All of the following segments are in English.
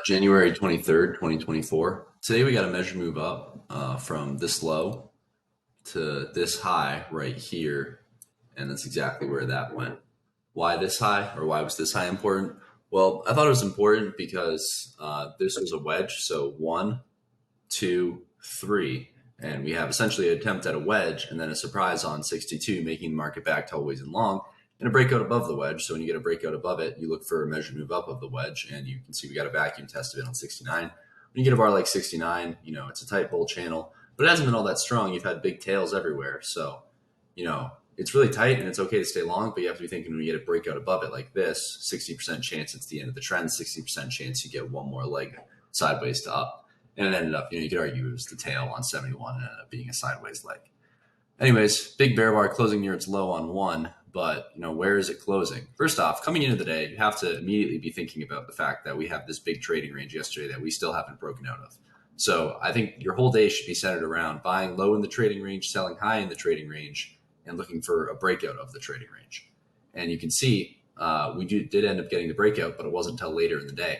January 23rd, 2024. Today we got a measure move up from this low to this high right here. And that's exactly where that went. Why this high, or why was this high important? Well, I thought it was important because this was a wedge. So one, two, three. And we have essentially an attempt at a wedge and then a surprise on 62, making the market back to always and long and a breakout above the wedge. So when you get a breakout above it, you look for a measured move up of the wedge, and you can see we got a vacuum test of it on 69. When you get a bar like 69, it's a tight bull channel, but it hasn't been all that strong. You've had big tails everywhere. So, it's really tight and it's okay to stay long, but you have to be thinking when you get a breakout above it like this, 60% chance it's the end of the trend, 60% chance you get one more leg sideways to up. And it ended up, you could argue it was the tail on 71 and ended up being a sideways leg. Anyways, big bear bar closing near its low on one, but where is it closing? First off, coming into the day, you have to immediately be thinking about the fact that we have this big trading range yesterday that we still haven't broken out of. So I think your whole day should be centered around buying low in the trading range, selling high in the trading range, and looking for a breakout of the trading range. And you can see we did end up getting the breakout, but it wasn't until later in the day.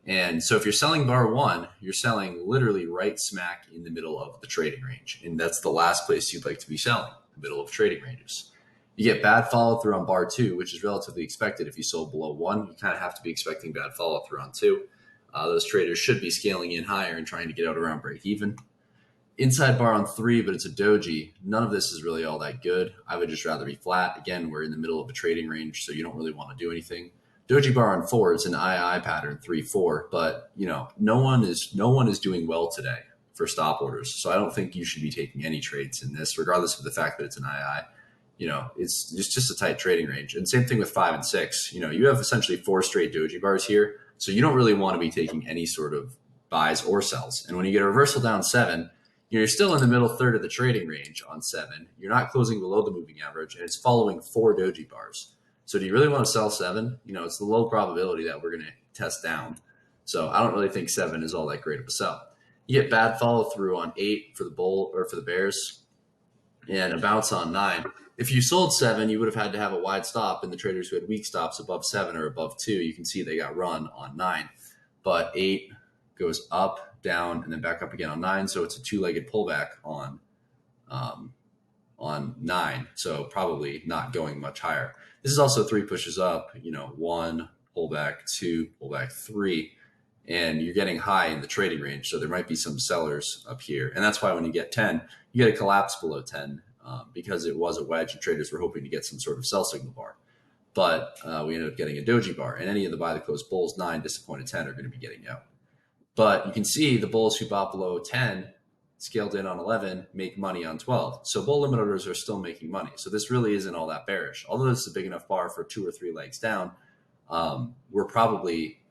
And so if you're selling bar one, you're selling literally right smack in the middle of the trading range. And that's the last place you'd like to be selling, the middle of trading ranges. You get bad follow through on bar two, which is relatively expected. If you sold below one, you kind of have to be expecting bad follow through on two. Those traders should be scaling in higher and trying to get out around break even. Inside bar on three, but it's a doji. None of this is really all that good. I would just rather be flat. Again, we're in the middle of a trading range, so you don't really want to do anything. Doji bar on four, it's an II pattern 3-4, but no one is doing well today for stop orders. So I don't think you should be taking any trades in this, regardless of the fact that it's an II. It's just a tight trading range. And same thing with 5 and 6. You have essentially 4 straight doji bars here, so you don't really want to be taking any sort of buys or sells. And when you get a reversal down 7, you're still in the middle third of the trading range on 7. You're not closing below the moving average, and it's following 4 doji bars. So do you really want to sell 7? It's the low probability that we're going to test down. So I don't really think 7 is all that great of a sell. You get bad follow through on 8 for the bull or for the bears, and a bounce on 9. If you sold 7, you would have had to have a wide stop, and the traders who had weak stops above 7 or above 2, you can see they got run on 9. But 8 goes up, down, and then back up again on 9. So it's a two-legged pullback on 9. So probably not going much higher. This is also 3 pushes up, 1, pullback, 2, pullback, 3, and you're getting high in the trading range. So there might be some sellers up here. And that's why when you get 10, you get a collapse below 10 because it was a wedge and traders were hoping to get some sort of sell signal bar. But we ended up getting a doji bar, and any of the buy the close bulls, 9, disappointed 10 are going to be getting out. But you can see the bulls who bought below 10 scaled in on 11, make money on 12. So bull limit orders are still making money. So this really isn't all that bearish. Although this is a big enough bar for 2 or 3 legs down, we're probably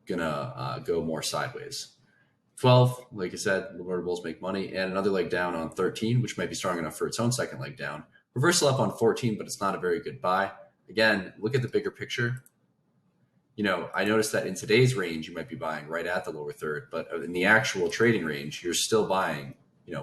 going to go more sideways. 12, like I said, limit bulls make money, and another leg down on 13, which might be strong enough for its own second leg down. Reversal up on 14, but it's not a very good buy. Again, look at the bigger picture. I noticed that in today's range, you might be buying right at the lower third, but in the actual trading range, you're still buying,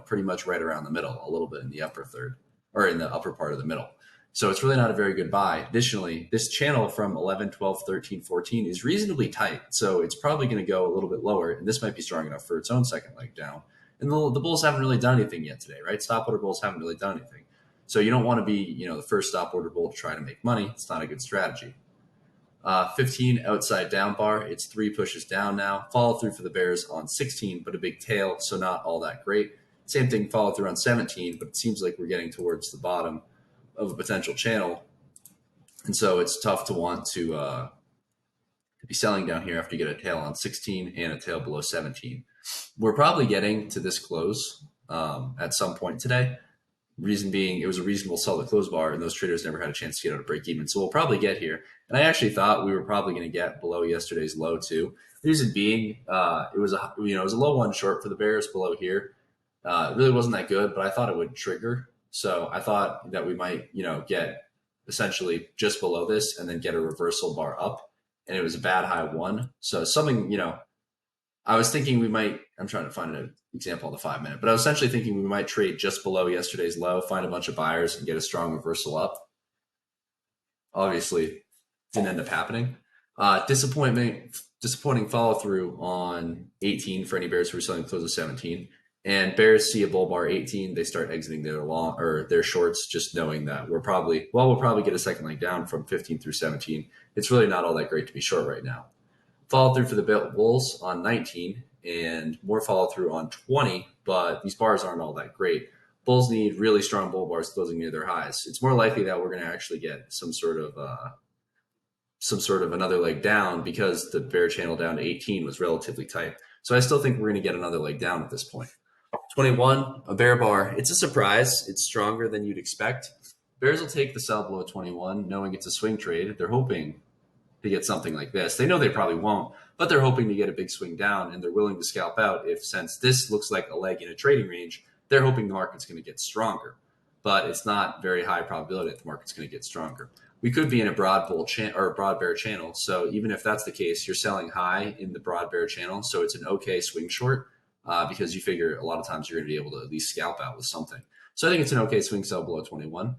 pretty much right around the middle, a little bit in the upper third or in the upper part of the middle. So it's really not a very good buy. Additionally, this channel from 11, 12, 13, 14 is reasonably tight. So it's probably going to go a little bit lower, and this might be strong enough for its own second leg down. And the bulls haven't really done anything yet today, right? Stop order bulls haven't really done anything. So you don't want to be, the first stop order bull to try to make money. It's not a good strategy. 15 outside down bar. It's 3 pushes down now. Follow through for the bears on 16, but a big tail, so not all that great. Same thing, follow through on 17, but it seems like we're getting towards the bottom of a potential channel. And so it's tough to want to be selling down here after you get a tail on 16 and a tail below 17. We're probably getting to this close at some point today. Reason being, it was a reasonable sell to close bar, and those traders never had a chance to get out of break even. So we'll probably get here. And I actually thought we were probably going to get below yesterday's low too. Reason being, it was a low one short for the bears below here. It really wasn't that good, but I thought it would trigger. So I thought that we might, get essentially just below this and then get a reversal bar up. And it was a bad high 1. So something, I was thinking we might, I'm trying to find an example on the 5-minute, but I was essentially thinking we might trade just below yesterday's low, find a bunch of buyers and get a strong reversal up. Obviously, didn't end up happening. Disappointing disappointing follow through on 18 for any bears who are selling close of 17. And bears see a bull bar 18, they start exiting their long or their shorts, just knowing that we'll probably get a second leg down from 15 through 17. It's really not all that great to be short right now. Follow through for the bulls on 19 and more follow through on 20, but these bars aren't all that great. Bulls need really strong bull bars closing near their highs. It's more likely that we're going to actually get some sort of another leg down because the bear channel down to 18 was relatively tight. So I still think we're going to get another leg down at this point. 21, a bear bar. It's a surprise. It's stronger than you'd expect. Bears will take the sell below 21, knowing it's a swing trade. They're hoping to get something like this. They know they probably won't, but they're hoping to get a big swing down, and they're willing to scalp out if, since this looks like a leg in a trading range, they're hoping the market's going to get stronger. But it's not very high probability that the market's going to get stronger. We could be in a broad bull or a broad bear channel. So even if that's the case, you're selling high in the broad bear channel. So it's an okay swing short because you figure a lot of times you're going to be able to at least scalp out with something. So I think it's an okay swing sell below 21.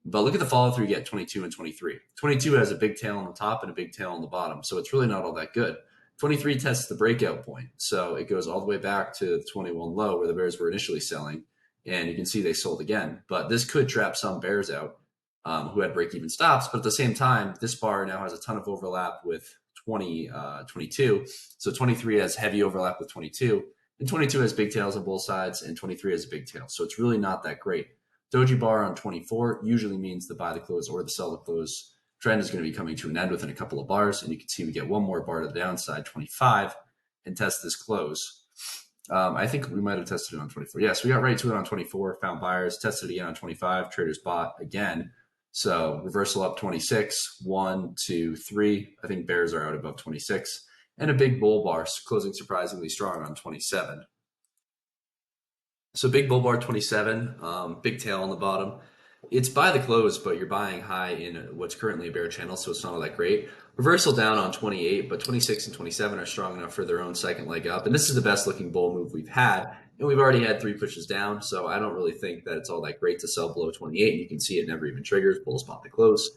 But look at the follow through you get 22 and 23. 22 has a big tail on the top and a big tail on the bottom. So it's really not all that good. 23 tests the breakout point. So it goes all the way back to the 21 low where the bears were initially selling. And you can see they sold again. But this could trap some bears out who had break-even stops. But at the same time, this bar now has a ton of overlap with 22. So 23 has heavy overlap with 22. And 22 has big tails on both sides. And 23 has a big tail. So it's really not that great. Doji bar on 24 usually means the buy the close or the sell the close trend is going to be coming to an end within a couple of bars. And you can see we get one more bar to the downside, 25, and test this close. I think we might have tested it on 24. Yes, we got right to it on 24, found buyers, tested it again on 25, traders bought again. So reversal up 26, 1, 2, 3. I think bears are out above 26. And a big bull bar closing surprisingly strong on 27. So big bull bar 27, big tail on the bottom. It's by the close, but you're buying high in what's currently a bear channel, so it's not all that great. Reversal down on 28, but 26 and 27 are strong enough for their own second leg up. And this is the best looking bull move we've had. And we've already had 3 pushes down, so I don't really think that it's all that great to sell below 28. And you can see it never even triggers. Bulls bought the close.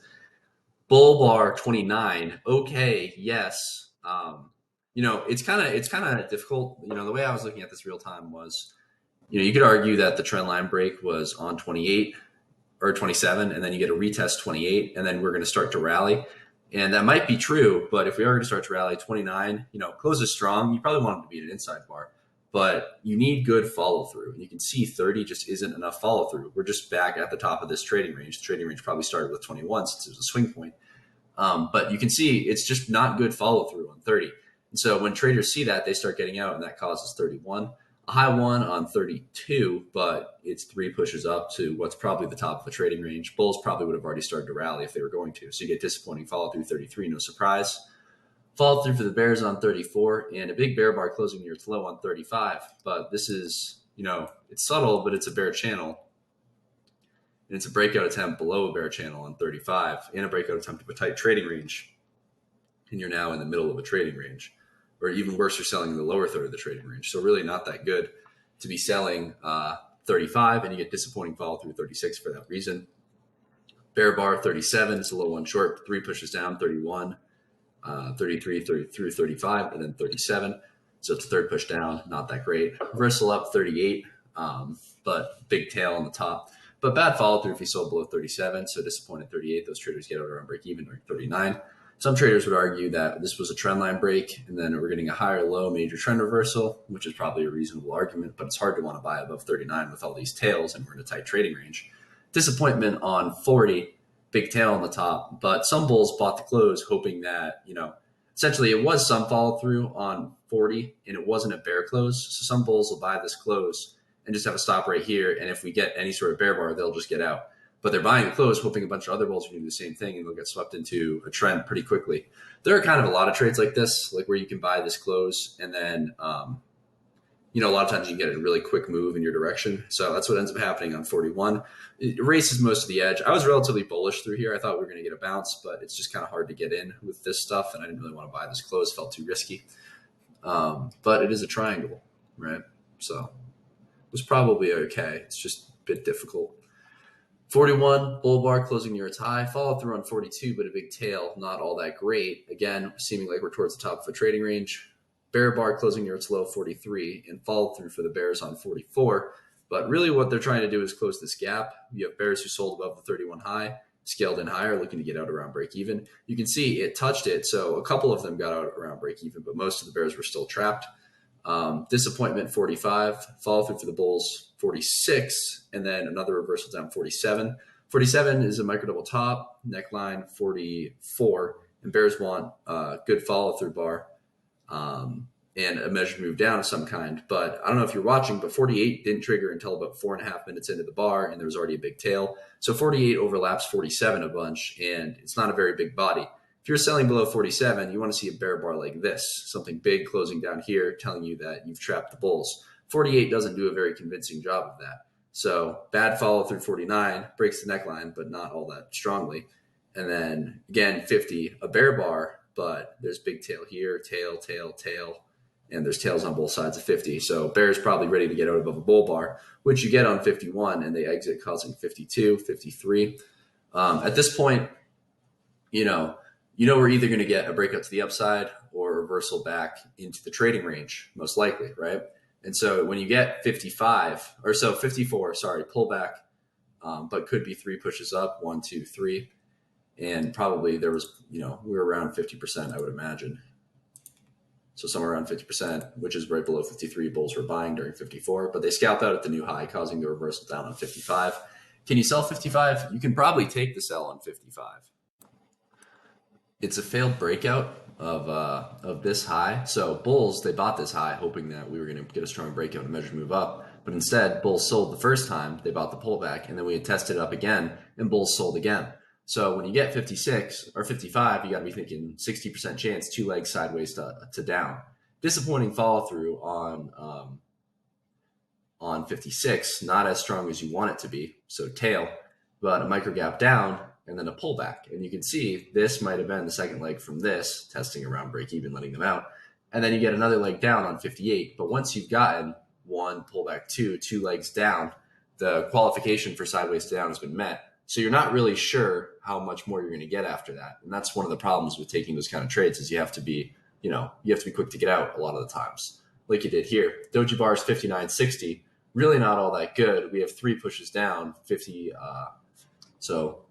Bull bar 29, okay, yes. It's kind of difficult. The way I was looking at this real time was, you could argue that the trend line break was on 28 or 27, and then you get a retest 28, and then we're going to start to rally. And that might be true, but if we are going to start to rally 29, closes strong, you probably want them to beat an inside bar, but you need good follow through. And you can see 30 just isn't enough follow through. We're just back at the top of this trading range. The trading range probably started with 21 since it was a swing point. But you can see it's just not good follow through on 30. And so when traders see that, they start getting out, and that causes 31. A high one on 32, but it's 3 pushes up to what's probably the top of a trading range. Bulls probably would have already started to rally if they were going to. So you get disappointing follow through 33, no surprise. Follow through for the bears on 34, and a big bear bar closing near its low on 35. But this is, it's subtle, but it's a bear channel. And it's a breakout attempt below a bear channel on 35, and a breakout attempt of a tight trading range. And you're now in the middle of a trading range. Or even worse, you're selling in the lower third of the trading range. So really not that good to be selling 35, and you get disappointing follow through 36 for that reason. Bear bar 37, it's a little one short, 3 pushes down, 31, 33, 30 through 35, and then 37. So it's a third push down, not that great. Reversal up 38, but big tail on the top. But bad follow through if you sold below 37, so disappointed 38. Those traders get out around break even during 39. Some traders would argue that this was a trend line break, and then we're getting a higher low major trend reversal, which is probably a reasonable argument, but it's hard to want to buy above 39 with all these tails, and we're in a tight trading range. Disappointment on 40, big tail on the top, but some bulls bought the close hoping that, essentially it was some follow through on 40, and it wasn't a bear close. So some bulls will buy this close and just have a stop right here, and if we get any sort of bear bar, they'll just get out. But they're buying the close, hoping a bunch of other bulls are going to do the same thing, and they'll get swept into a trend pretty quickly. There are kind of a lot of trades like this, like where you can buy this close, and then, a lot of times you can get a really quick move in your direction. So that's what ends up happening on 41. It erases most of the edge. I was relatively bullish through here. I thought we were going to get a bounce, but it's just kind of hard to get in with this stuff, and I didn't really want to buy this close. Felt too risky. But it is a triangle, right? So it was probably okay. It's just a bit difficult. 41, bull bar closing near its high, follow through on 42, but a big tail, not all that great. Again, seeming like we're towards the top of a trading range. Bear bar closing near its low, 43, and follow through for the bears on 44. But really what they're trying to do is close this gap. You have bears who sold above the 31 high, scaled in higher, looking to get out around break even. You can see it touched it, so a couple of them got out around break even, but most of the bears were still trapped. Disappointment 45, follow through for the bulls 46, and then another reversal down 47. 47 is a micro double top, neckline 44, and bears want a good follow through bar and a measured move down of some kind. But I don't know if you're watching, but 48 didn't trigger until about 4.5 minutes into the bar, and there was already a big tail. So 48 overlaps 47 a bunch, and it's not a very big body. If you're selling below 47, you want to see a bear bar like this, something big closing down here telling you that you've trapped the bulls. 48 doesn't do a very convincing job of that. So bad follow through 49, breaks the neckline, but not all that strongly. And then again, 50, a bear bar, but there's big tail here, tail, tail, tail, and there's tails on both sides of 50. So bear's probably ready to get out above a bull bar, which you get on 51, and they exit causing 52, 53. At this point, we're either going to get a breakout to the upside or a reversal back into the trading range, most likely, right? And so when you get 54, pullback, but could be 3 pushes up, 1, 2, 3. And probably there was, we were around 50%, I would imagine. So somewhere around 50%, which is right below 53. Bulls were buying during 54, but they scalped out at the new high, causing the reversal down on 55. Can you sell 55? You can probably take the sell on 55. It's a failed breakout of this high. So bulls, they bought this high hoping that we were going to get a strong breakout and measure move up. But instead, bulls sold the first time. They bought the pullback, and then we had tested it up again, and bulls sold again. So when you get 56 or 55, you got to be thinking 60% chance, 2 legs sideways to down. Disappointing follow through on 56, not as strong as you want it to be. So tail, but a micro gap down, and then a pullback. And you can see this might have been the second leg from this, testing around break even, letting them out. And then you get another leg down on 58. But once you've gotten 1, pullback 2, 2 legs down, the qualification for sideways to down has been met. So you're not really sure how much more you're going to get after that. And that's one of the problems with taking those kind of trades is you have to be quick to get out a lot of the times, like you did here. Doji bar is 59.60, really not all that good. We have 3 pushes down, 50. So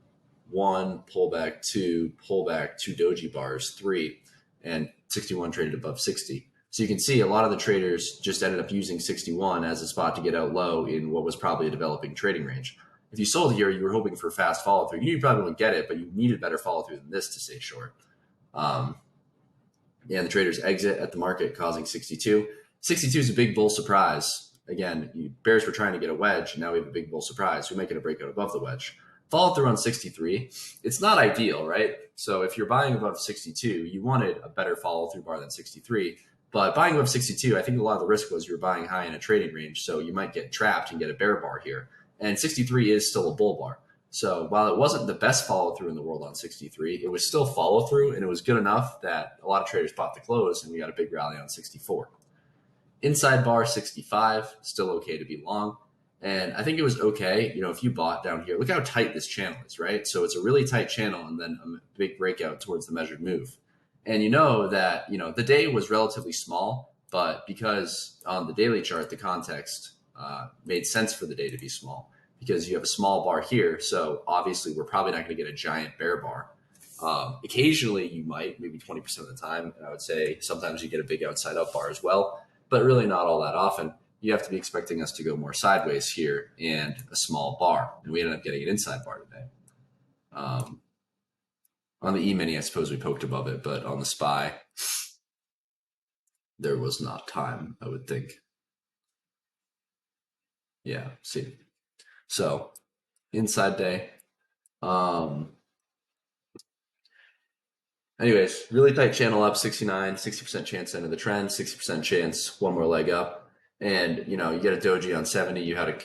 1, pullback 2, pullback 2 doji bars, 3, and 61 traded above 60. So you can see a lot of the traders just ended up using 61 as a spot to get out low in what was probably a developing trading range. If you sold here, you were hoping for fast follow through. You probably wouldn't get it, but you needed better follow through than this to stay short. And the traders exit at the market, causing 62. 62 is a big bull surprise. Again, bears were trying to get a wedge, and now we have a big bull surprise. We might get a breakout above the wedge. Follow through on 63. It's not ideal, right? So if you're buying above 62, you wanted a better follow through bar than 63. But buying above 62, I think a lot of the risk was you were buying high in a trading range, so you might get trapped and get a bear bar here. And 63 is still a bull bar. So while it wasn't the best follow through in the world on 63, it was still follow through, and it was good enough that a lot of traders bought the close, and we got a big rally on 64. Inside bar 65, still okay to be long. And I think it was okay, if you bought down here, look how tight this channel is, right? So it's a really tight channel and then a big breakout towards the measured move. And that, the day was relatively small, but because on the daily chart, the context made sense for the day to be small because you have a small bar here. So obviously we're probably not going to get a giant bear bar. Occasionally you might, maybe 20% of the time. And I would say sometimes you get a big outside up bar as well, but really not all that often. You have to be expecting us to go more sideways here and a small bar. And we ended up getting an inside bar today. On the Emini, I suppose we poked above it, but on the SPY, there was not time, I would think. Yeah, see. So, inside day. Anyways, really tight channel up, 69, 60% chance end of the trend, 60% chance, one more leg up. And, you get a doji on 70, you had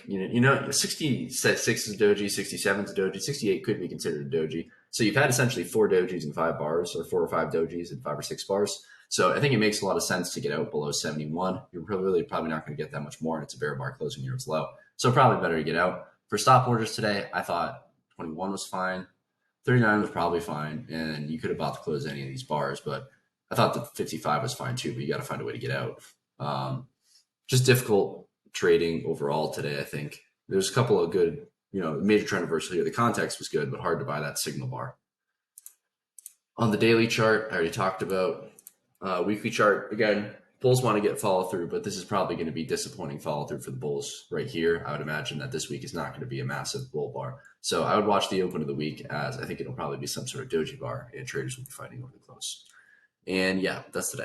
66 is a doji, 67 is a doji, 68 could be considered a doji. So you've had essentially 4 dojis in 5 bars, or 4 or 5 dojis in 5 or 6 bars. So I think it makes a lot of sense to get out below 71. You're probably not going to get that much more, and it's a bear bar closing near its low. So probably better to get out. For stop orders today, I thought 21 was fine. 39 was probably fine, and you could have bought the close any of these bars, but I thought the 55 was fine too, but you got to find a way to get out. Just difficult trading overall today, I think. There's a couple of good, major trend reversal here. The context was good, but hard to buy that signal bar. On the daily chart, I already talked about. Weekly chart, again, bulls want to get follow through, but this is probably going to be disappointing follow through for the bulls right here. I would imagine that this week is not going to be a massive bull bar. So I would watch the open of the week, as I think it'll probably be some sort of doji bar, and traders will be fighting over the close. And yeah, that's today.